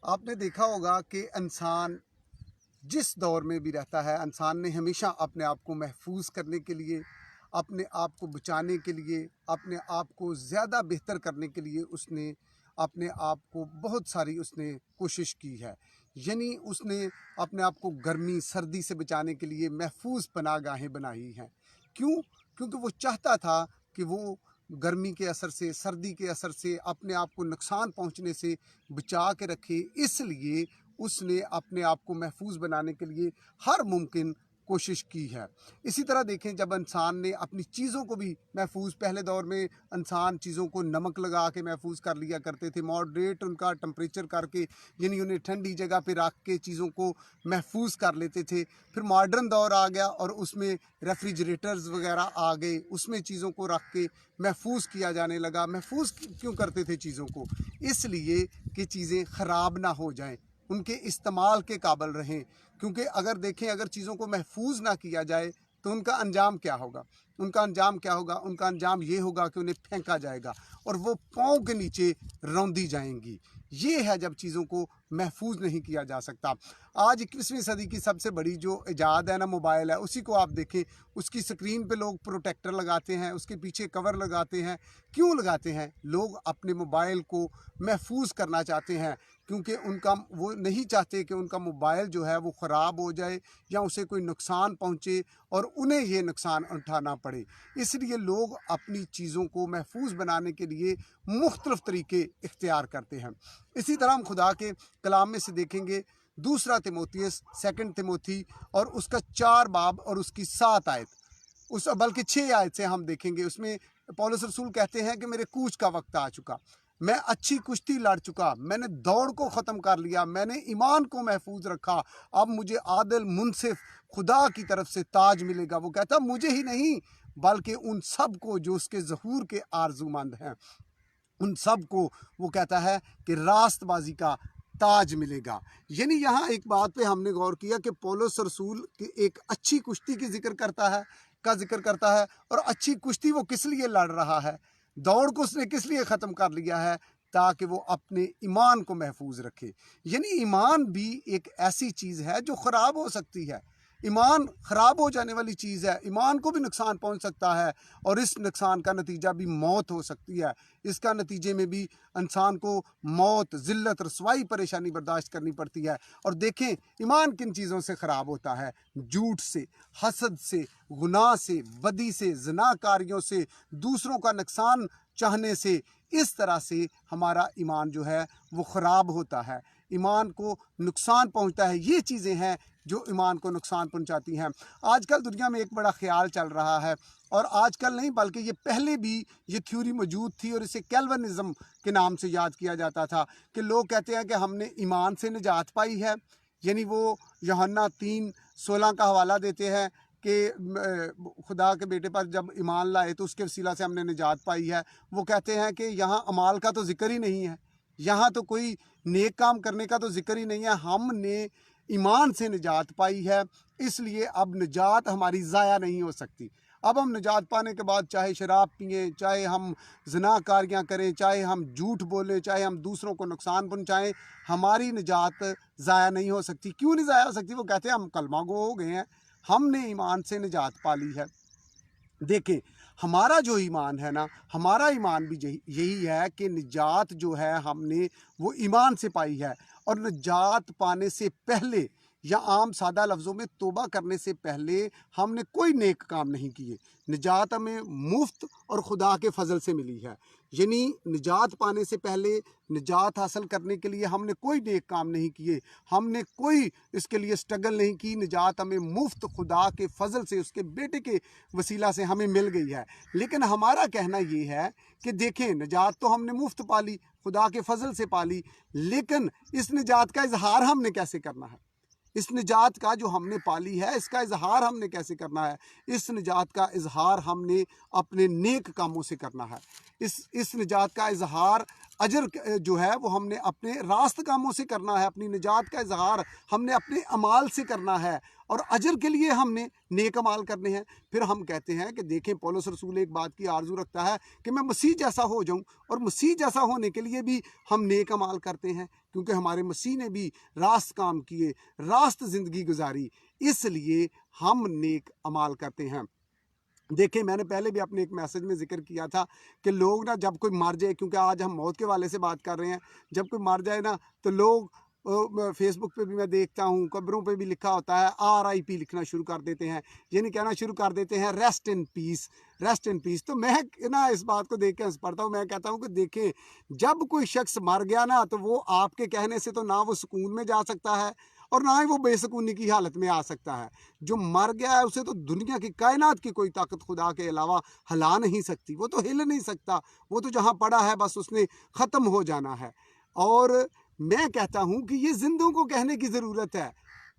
آپ نے دیکھا ہوگا کہ انسان جس دور میں بھی رہتا ہے، انسان نے ہمیشہ اپنے آپ کو محفوظ کرنے کے لیے، اپنے آپ کو بچانے کے لیے، اپنے آپ کو زیادہ بہتر کرنے کے لیے اس نے اپنے آپ کو بہت ساری کوشش کی ہے۔ یعنی اس نے اپنے آپ کو گرمی سردی سے بچانے کے لیے محفوظ پناہ گاہیں بنائی ہیں۔ کیوں؟ کیونکہ وہ چاہتا تھا کہ وہ گرمی کے اثر سے، سردی کے اثر سے اپنے آپ کو نقصان پہنچنے سے بچا کے رکھے۔ اس لیے اس نے اپنے آپ کو محفوظ بنانے کے لیے ہر ممکن کوشش کی ہے۔ اسی طرح دیکھیں، جب انسان نے اپنی چیزوں کو بھی محفوظ، پہلے دور میں انسان چیزوں کو نمک لگا کے محفوظ کر لیا کرتے تھے، ماڈریٹ ان کا ٹمپریچر کر کے، یعنی انہیں ٹھنڈی جگہ پہ رکھ کے چیزوں کو محفوظ کر لیتے تھے۔ پھر ماڈرن دور آ گیا اور اس میں ریفریجریٹرز وغیرہ آ گئے، اس میں چیزوں کو رکھ کے محفوظ کیا جانے لگا۔ محفوظ کیوں کرتے تھے چیزوں کو؟ اس لیے کہ چیزیں خراب نہ ہو جائیں، ان کے استعمال کے قابل رہیں۔ کیونکہ اگر دیکھیں، اگر چیزوں کو محفوظ نہ کیا جائے تو ان کا انجام کیا ہوگا؟ ان کا انجام کیا ہوگا؟ ان کا انجام یہ ہوگا کہ انہیں پھینکا جائے گا اور وہ پاؤں کے نیچے روندی جائیں گی۔ یہ ہے جب چیزوں کو محفوظ نہیں کیا جا سکتا۔ آج 21ویں صدی کی سب سے بڑی جو ایجاد ہے نا، موبائل ہے، اسی کو آپ دیکھیں، اس کی سکرین پہ لوگ پروٹیکٹر لگاتے ہیں، اس کے پیچھے کور لگاتے ہیں۔ کیوں لگاتے ہیں؟ لوگ اپنے موبائل کو محفوظ کرنا چاہتے ہیں، کیونکہ وہ نہیں چاہتے کہ ان کا موبائل جو ہے وہ خراب ہو جائے یا اسے کوئی نقصان پہنچے اور انہیں یہ نقصان اٹھانا پڑے۔ اس لیے لوگ اپنی چیزوں کو محفوظ بنانے کے لیے مختلف طریقے اختیار کرتے ہیں۔ اسی طرح ہم خدا کے کلام میں سے دیکھیں گے، دوسرا تیموتھیوس، سیکنڈ تیموتھی، اور اس کا 4 باب اور اس کی 7 آیت، بلکہ 6 آیت سے ہم دیکھیں گے، اس میں پولس رسول کہتے ہیں کہ میرے کوچ کا وقت آ چکا، میں اچھی کشتی لڑ چکا، میں نے دوڑ کو ختم کر لیا، میں نے ایمان کو محفوظ رکھا، اب مجھے عادل منصف خدا کی طرف سے تاج ملے گا۔ وہ کہتا مجھے ہی نہیں بلکہ ان سب کو جو اس کے ظہور کے آرزو مند ہیں، ان سب کو وہ کہتا ہے کہ راست بازی کا تاج ملے گا۔ یعنی یہاں ایک بات پہ ہم نے غور کیا کہ پولس رسول ایک اچھی کشتی کی ذکر کرتا ہے، اور اچھی کشتی وہ کس لیے لڑ رہا ہے؟ دوڑ کو اس نے کس لیے ختم کر لیا ہے؟ تاکہ وہ اپنے ایمان کو محفوظ رکھے۔ یعنی ایمان بھی ایک ایسی چیز ہے جو خراب ہو سکتی ہے۔ ایمان خراب ہو جانے والی چیز ہے، ایمان کو بھی نقصان پہنچ سکتا ہے، اور اس نقصان کا نتیجہ بھی موت ہو سکتی ہے۔ اس کا نتیجے میں بھی انسان کو موت، ذلت، رسوائی، پریشانی برداشت کرنی پڑتی ہے۔ اور دیکھیں، ایمان کن چیزوں سے خراب ہوتا ہے؟ جھوٹ سے، حسد سے، گناہ سے، بدی سے، زناکاریوں سے، دوسروں کا نقصان چاہنے سے۔ اس طرح سے ہمارا ایمان جو ہے وہ خراب ہوتا ہے، ایمان کو نقصان پہنچتا ہے۔ یہ چیزیں ہیں جو ایمان کو نقصان پہنچاتی ہیں۔ آج کل دنیا میں ایک بڑا خیال چل رہا ہے، اور آج کل نہیں بلکہ یہ پہلے بھی یہ تھیوری موجود تھی، اور اسے کیلونزم کے نام سے یاد کیا جاتا تھا، کہ لوگ کہتے ہیں کہ ہم نے ایمان سے نجات پائی ہے۔ یعنی وہ یوحنا 3:16 کا حوالہ دیتے ہیں کہ خدا کے بیٹے پر جب ایمان لائے تو اس کے وسیلہ سے ہم نے نجات پائی ہے۔ وہ کہتے ہیں کہ یہاں اعمال کا تو ذکر ہی نہیں ہے، یہاں تو کوئی نیک کام کرنے کا تو ذکر ہی نہیں ہے، ہم نے ایمان سے نجات پائی ہے، اس لیے اب نجات ہماری ضائع نہیں ہو سکتی۔ اب ہم نجات پانے کے بعد چاہے شراب پئیں، چاہے ہم زناکاریاں کریں، چاہے ہم جھوٹ بولیں، چاہے ہم دوسروں کو نقصان پہنچائیں، ہماری نجات ضائع نہیں ہو سکتی۔ کیوں نہیں ضائع ہو سکتی؟ وہ کہتے ہیں ہم کلمہ گو ہو گئے ہیں، ہم نے ایمان سے نجات پا لی ہے۔ دیکھیں، ہمارا جو ایمان ہے نا، ہمارا ایمان بھی یہی ہے کہ نجات جو ہے ہم نے وہ ایمان سے پائی ہے، اور نجات پانے سے پہلے، یا عام سادہ لفظوں میں توبہ کرنے سے پہلے، ہم نے کوئی نیک کام نہیں کیے۔ نجات ہمیں مفت اور خدا کے فضل سے ملی ہے۔ یعنی نجات پانے سے پہلے، نجات حاصل کرنے کے لیے ہم نے کوئی نیک کام نہیں کیے، ہم نے کوئی اس کے لیے سٹرگل نہیں کی۔ نجات ہمیں مفت خدا کے فضل سے، اس کے بیٹے کے وسیلہ سے ہمیں مل گئی ہے۔ لیکن ہمارا کہنا یہ ہے کہ دیکھیں، نجات تو ہم نے مفت پالی، خدا کے فضل سے پالی، لیکن اس نجات کا اظہار ہم نے کیسے کرنا ہے؟ اس نجات کا جو ہم نے پالی ہے، اس کا اظہار ہم نے کیسے کرنا ہے؟ اس نجات کا اظہار ہم نے اپنے نیک کاموں سے کرنا ہے۔ اس نجات کا اظہار अजर जो है वो हमने अपने रास्त कामों से करना है, अपनी निजात का इजहार हमने अपने अमाल से करना है, और अजर के लिए हमने नेक अमाल करने हैं। फिर हम कहते हैं कि देखें, पौलुस रसूल एक बात की आरजू रखता है कि मैं मसीह जैसा हो जाऊं, और मसीह जैसा होने के लिए भी हम नेक अमाल करते हैं, क्योंकि हमारे मसीह ने भी रास्त काम किए, रास्त ज़िंदगी गुजारी, इसलिए हम नेक अमाल करते हैं। देखें, मैंने पहले भी अपने एक मैसेज में जिक्र किया था कि लोग ना जब कोई मर जाए, क्योंकि आज हम मौत के वाले से बात कर रहे हैं, जब कोई मर जाए ना तो लोग फेसबुक पे भी मैं देखता हूँ, कब्रों पे भी लिखा होता है RIP लिखना शुरू कर देते हैं, यानी कहना शुरू कर देते हैं rest in peace, rest in peace. तो मैं ना इस बात को देख के हंस पड़ता हूँ। मैं कहता हूँ कि देखें, जब कोई शख्स मर गया ना तो वो आपके कहने से तो ना वो सुकून में जा सकता है और ना ही वो बेसुकूनी की हालत में आ सकता है। जो मर गया है उसे तो दुनिया की कायनात की कोई ताकत खुदा के अलावा हिला नहीं सकती, वो तो हिल नहीं सकता, वो तो जहाँ पड़ा है बस उसने ख़त्म हो जाना है। और मैं कहता हूँ कि ये जिंदों को कहने की ज़रूरत है।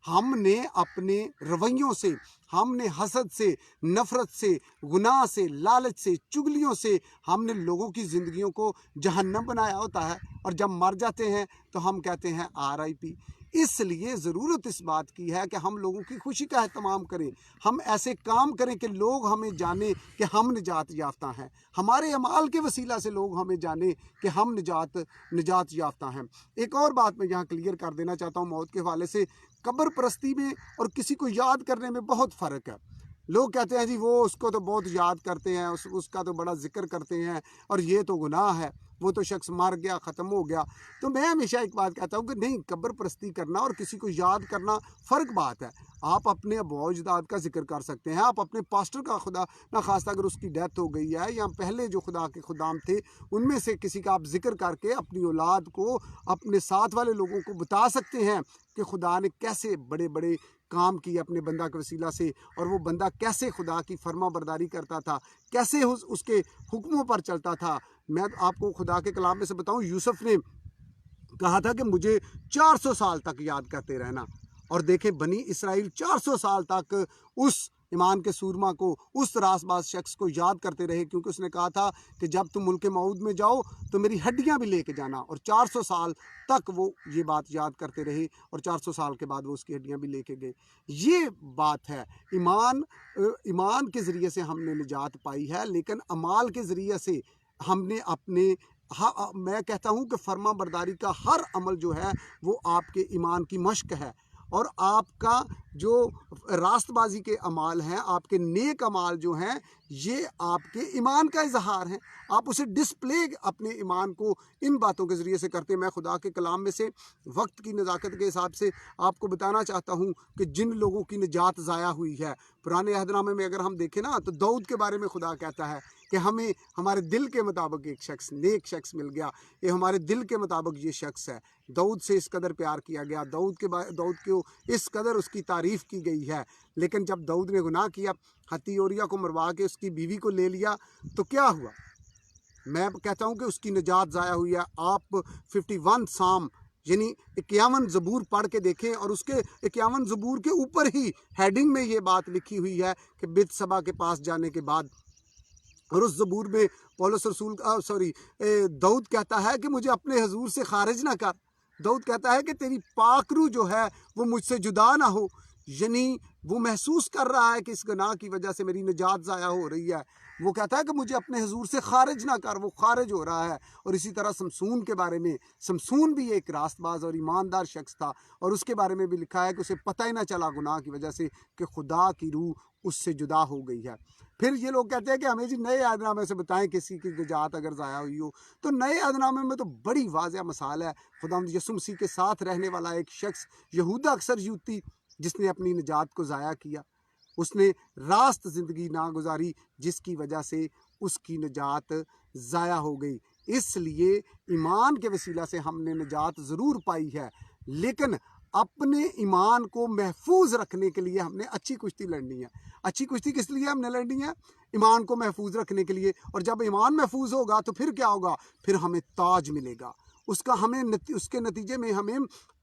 हमने अपने रवैयों से, हमने हसद से, नफ़रत से, गुनाह से, लालच से, चुगलियों से हमने लोगों की ज़िंदगियों को जहन्नम बनाया होता है, और जब मर जाते हैं तो हम कहते हैं RIP। इसलिए ज़रूरत इस बात की है कि हम लोगों की खुशी का एहतमाम करें, हम ऐसे काम करें कि लोग हमें जाने कि हम निजात याफ्ता हैं, हमारे अमाल के वसीला से लोग हमें जाने कि हम निजात याफ्ता हैं। एक और बात मैं यहाँ क्लियर कर देना चाहता हूँ मौत के हवाले से। कब्र परस्ती में और किसी को याद करने में बहुत फ़र्क है। लोग कहते हैं जी वो उसको तो बहुत याद करते हैं, उसका तो बड़ा जिक्र करते हैं, और ये तो गुनाह है, वो तो शख्स मर गया, ख़त्म हो गया। तो मैं हमेशा एक बात कहता हूँ कि नहीं, कब्र परस्ती करना और किसी को याद करना फ़र्क बात है। आप अपने अबो अजदाद का जिक्र कर सकते हैं, आप अपने पास्टर का, खुदा ना खास्ता अगर उसकी डेथ हो गई है या पहले जो खुदा के खुदाम थे उनमें से किसी का आप जिक्र करके अपनी औलाद को, अपने साथ वाले लोगों को बता सकते हैं कि खुदा ने कैसे बड़े बड़े काम किए अपने बंदा के वसीला से, और वो बंदा कैसे खुदा की फर्मा बरदारी करता था, कैसे उसके हुक्मों पर चलता था। मैं आपको खुदा के कलाम में से बताऊं, यूसुफ ने कहा था कि मुझे 400 साल तक याद करते रहना, और देखें बनी इसराइल 400 साल तक उस ईमान के सूरमा को, उस रासबाज शख्स को याद करते रहे, क्योंकि उसने कहा था कि जब तुम मुल्क मऊद में जाओ तो मेरी हड्डियां भी लेके जाना। और 400 साल तक वो ये बात याद करते रहे, और 400 साल के बाद वो उसकी हड्डियां भी लेके गए। ये बात है, ईमान के ज़रिए से हमने निजात पाई है, लेकिन अमाल के ज़रिए से हमने अपने मैं कहता हूँ कि फर्मा बरदारी का हर अमल जो है वो आपके ईमान की मश्क है, और आपका जो रास्तबाजी के अमाल हैं, आपके नेक अमाल जो हैं, ये आपके ईमान का इजहार है। आप उसे डिस्प्ले अपने ईमान को इन बातों के ज़रिए से करते हैं। मैं खुदा के कलाम में से वक्त की नज़ाकत के हिसाब से आपको बताना चाहता हूँ कि जिन लोगों की निजात ज़ाया हुई है, पुराने अहदनामे में अगर हम देखें ना तो दाऊद के बारे में खुदा कहता है कि हमें हमारे दिल के मुताबिक एक शख्स, नेक शख्स मिल गया, ये हमारे दिल के मुताबिक ये शख्स है। दाऊद से इस कदर प्यार किया गया, दाऊद को इस कदर उसकी तारीफ़ की गई है। लेकिन जब दाऊद ने गुनाह किया, हत्ती ओरिया को मरवा के उसकी बीवी को ले लिया, तो क्या हुआ? मैं कहता हूँ कि उसकी निजात ज़ाया हुई है। आप 51 साम यानी 51 ज़बूर पढ़ के देखें, और उसके 51 ज़बूर के ऊपर ही हेडिंग में ये बात लिखी हुई है कि बितसबा के पास जाने के बाद, और उस ज़बूर में पौलुस रसूल दाऊद कहता है कि मुझे अपने हजूर से खारिज ना कर। दाऊद कहता है कि तेरी पाकरू जो है वो मुझसे जुदा ना हो, यानी वो महसूस कर रहा है कि इस गुनाह की वजह से मेरी निजात ज़ाया हो रही है। वो कहता है कि मुझे अपने हजूर से खारिज ना कर, वो खारिज हो रहा है। और इसी तरह शमसून के बारे में, शमसून भी एक रास्तबाज और ईमानदार शख्स था, और उसके बारे में भी लिखा है कि उसे पता ही ना चला गुनाह की वजह से कि खुदा की रूह उससे जुदा हो गई है। फिर ये लोग कहते हैं कि हमें जी नए अहदनामे से बताएं किसी की निजात अगर ज़ाया हुई हो, तो नए अहदनामे में तो बड़ी वाज़ेह मिसाल है। खुदावंद यीशु मसीह के साथ रहने वाला एक शख्स यहूदा अक्सर यूती, जिसने अपनी निजात को ज़ाया किया, उसने रास्त ज़िंदगी ना गुजारी, जिसकी वजह से उसकी निजात ज़ाया हो गई। इसलिए ईमान के वसीला से हमने निजात ज़रूर पाई है, लेकिन अपने ईमान को महफूज रखने के लिए हमने अच्छी कुश्ती लड़नी है। अच्छी कुश्ती किस लिए हमने लड़नी है? ईमान को महफूज रखने के लिए। और जब ईमान महफूज होगा तो फिर क्या होगा? फिर हमें ताज मिलेगा, उसका हमें उसके नतीजे में हमें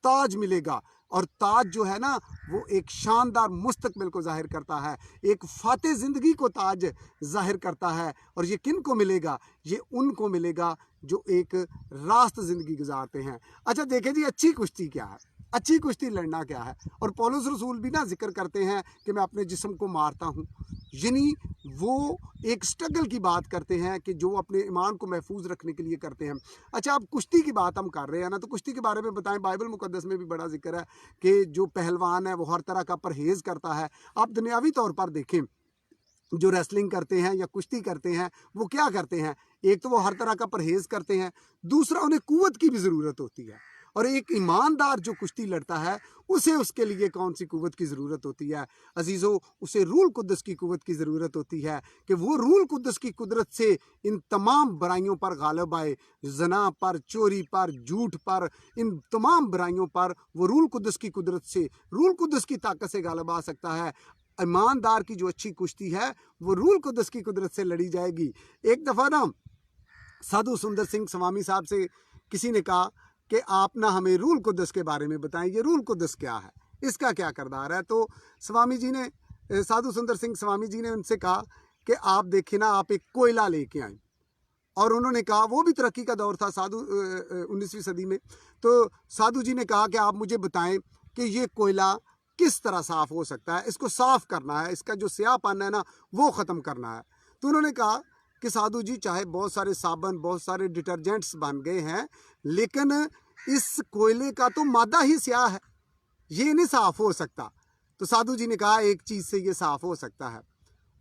ताज मिलेगा। और ताज जो है ना वो एक शानदार मुस्तकबिल को ज़ाहिर करता है, एक फाते ज़िंदगी को ताज ज़ाहिर करता है। और ये किन को मिलेगा? ये उनको मिलेगा जो एक रास्त ज़िंदगी गुजारते हैं। अच्छा देखें जी, अच्छी कुश्ती क्या है, अच्छी कुश्ती लड़ना क्या है। और पौलुस रसूल भी ना जिक्र करते हैं कि मैं अपने जिस्म को मारता हूँ, यानी वो एक स्ट्रगल की बात करते हैं कि जो अपने ईमान को महफूज रखने के लिए करते हैं। अच्छा, अब कुश्ती की बात हम कर रहे हैं ना, तो कुश्ती के बारे में बताएं। बाइबल मुकद्दस में भी बड़ा जिक्र है कि जो पहलवान है वो हर तरह का परहेज़ करता है। आप दुनियावी तौर पर देखें, जो रेसलिंग करते हैं या कुश्ती करते हैं वो क्या करते हैं? एक तो वो हर तरह का परहेज़ करते हैं, दूसरा उन्हें कुव्वत की भी ज़रूरत होती है। और एक ईमानदार जो कुश्ती लड़ता है उसे उसके लिए कौन सी कुव्वत की ज़रूरत होती है अजीज़ों? उसे रूल कुद्दस की कुव्वत की ज़रूरत होती है कि वो रूल कुद्दस की कुदरत से इन तमाम बुराइयों पर गालिब आए, ज़ना पर, चोरी पर, झूठ पर, इन तमाम बुराइयों पर वो रूल कुद्दस की कुदरत से, रूल कुद्दस की ताकत से गालिब आ सकता है। ईमानदार की जो अच्छी कुश्ती है वो रूल कुद्दस की कुदरत से लड़ी जाएगी। एक दफ़ा ना साधु सुंदर सिंह स्वामी साहब से किसी ने कहा कि आप ना हमें रूल कुद्दस के बारे में बताएं, ये रूल कुद्दस क्या है, इसका क्या किरदार है। तो स्वामी जी ने, साधु सुंदर सिंह स्वामी जी ने उनसे कहा कि आप देखिए ना, आप एक कोयला लेके आए। और उन्होंने कहा, वो भी तरक्की का दौर था साधु 19वीं सदी में। तो साधु जी ने कहा कि आप मुझे बताएं कि ये कोयला किस तरह साफ़ हो सकता है, इसको साफ़ करना है, इसका जो स्याहपन है ना वो ख़त्म करना है। तो उन्होंने कहा कि साधु जी, चाहे बहुत सारे साबुन, बहुत सारे डिटर्जेंट्स बन गए हैं, लेकिन इस कोयले का तो मादा ही स्याह है, ये नहीं साफ़ हो सकता। तो साधु जी ने कहा, एक चीज़ से ये साफ़ हो सकता है।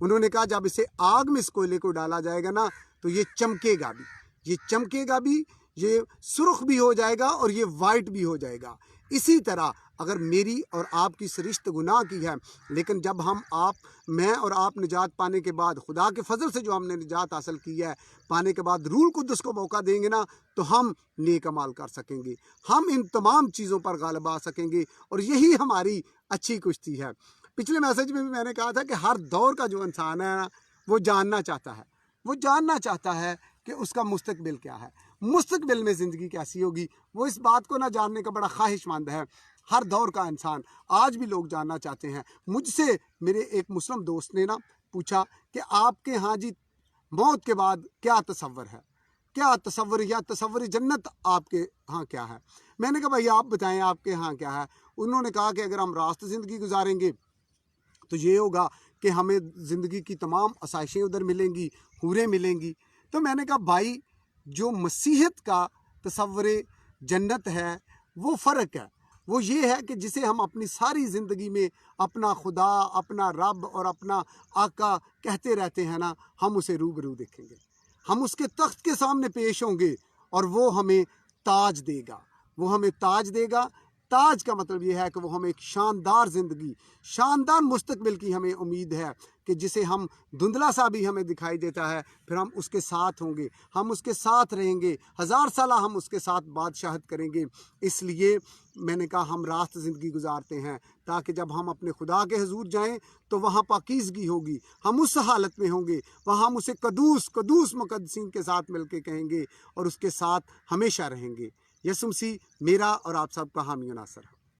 उन्होंने कहा, जब इसे आग में इस कोयले को डाला जाएगा ना तो ये चमकेगा भी, ये चमकेगा भी, ये सुर्ख भी हो जाएगा और ये वाइट भी हो जाएगा। इसी तरह अगर मेरी और आपकी सरिश्त गुनाह की है, लेकिन जब हम मैं और आप निजात पाने के बाद, खुदा के फजल से जो हमने निजात हासिल की है, पाने के बाद रूल कुद्दस को मौका देंगे ना तो हम नेक अमाल कर सकेंगे, हम इन तमाम चीज़ों पर गालिब आ सकेंगे। और यही हमारी अच्छी कुश्ती है। पिछले मैसेज में भी मैंने कहा था कि हर दौर का जो इंसान है ना वो जानना चाहता है, वो जानना चाहता है कि उसका मुस्तकबिल क्या है, मुस्तकबिल में ज़िंदगी कैसी होगी। वो इस बात को ना जानने का बड़ा ख्वाहिशमंद है। हर दौर का इंसान, आज भी लोग जानना चाहते हैं। मुझसे मेरे एक मुस्लिम दोस्त ने ना पूछा कि आपके यहाँ जी मौत के बाद क्या तसव्वुर है, क्या तसव्वुर या तसव्वुर जन्नत आपके यहाँ क्या है। मैंने कहा, भाई आप बताएं आपके यहाँ क्या है। उन्होंने कहा कि अगर हम रास्त ज़िंदगी गुजारेंगे तो ये होगा कि हमें ज़िंदगी की तमाम आसाइशें उधर मिलेंगी, हूरें मिलेंगी। तो मैंने कहा, भाई जो मसीहत का तसव्वुर जन्नत है वो फ़र्क है। वो ये है कि जिसे हम अपनी सारी ज़िंदगी में अपना खुदा, अपना रब और अपना आका कहते रहते हैं ना, हम उसे रूबरू देखेंगे, हम उसके तख्त के सामने पेश होंगे और वो हमें ताज देगा, वो हमें ताज देगा। ताज का मतलब ये है कि वो हमें एक शानदार ज़िंदगी, शानदार मुस्तकबिल की हमें उम्मीद है कि जिसे हम धुंधला सा भी हमें दिखाई देता है, फिर हम उसके साथ होंगे, हम उसके साथ रहेंगे, 1000 साल हम उसके साथ बादशाहत करेंगे। इसलिए मैंने कहा, हम रास्त ज़िंदगी गुजारते हैं ताकि जब हम अपने खुदा के हुजूर जाएं तो वहाँ पाकीज़गी होगी, हम उस हालत में होंगे, वहाँ हम उसे कदूस कदूस मुक़द्दसीन के साथ मिल के कहेंगे और उसके साथ हमेशा रहेंगे। यसुम मसीह मेरा और आप सबका हामी और नासर है।